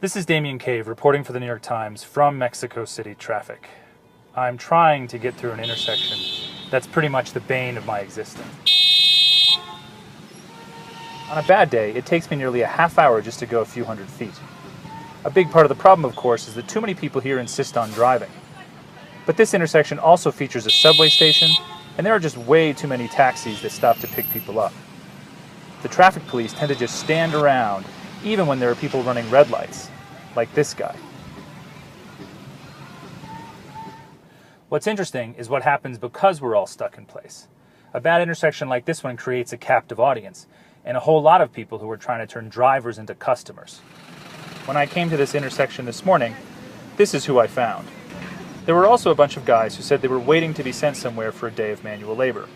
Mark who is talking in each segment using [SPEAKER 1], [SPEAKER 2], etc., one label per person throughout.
[SPEAKER 1] This is Damien Cave reporting for the New York Times from Mexico City traffic. I'm trying to get through an intersection that's pretty much the bane of my existence. On a bad day, it takes me nearly a half hour just to go a few hundred feet. A big part of the problem, of course, is that too many people here insist on driving. But this intersection also features a subway station, and there are just way too many taxis that stop to pick people up. The traffic police tend to just stand around even when there are people running red lights, like this guy. What's interesting is what happens because we're all stuck in place. A bad intersection like this one creates a captive audience, and a whole lot of people who are trying to turn drivers into customers. When I came to this intersection this morning, this is who I found. There were also a bunch of guys who said they were waiting to be sent somewhere for a day of manual labor.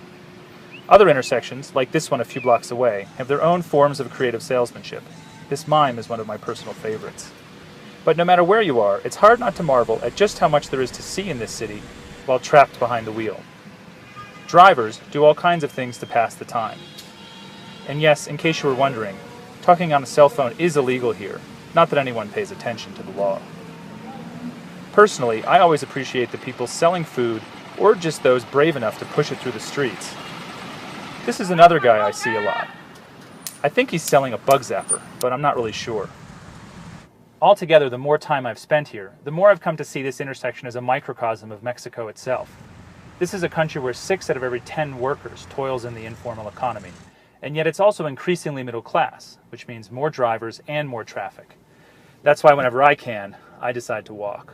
[SPEAKER 1] Other intersections, like this one a few blocks away, have their own forms of creative salesmanship. This mime is one of my personal favorites. But no matter where you are, it's hard not to marvel at just how much there is to see in this city while trapped behind the wheel. Drivers do all kinds of things to pass the time. And yes, in case you were wondering, talking on a cell phone is illegal here, not that anyone pays attention to the law. Personally, I always appreciate the people selling food or just those brave enough to push it through the streets. This is another guy I see a lot. I think he's selling a bug zapper, but I'm not really sure. Altogether, the more time I've spent here, the more I've come to see this intersection as a microcosm of Mexico itself. This is a country where 6 out of every 10 workers toils in the informal economy, and yet it's also increasingly middle class, which means more drivers and more traffic. That's why whenever I can, I decide to walk.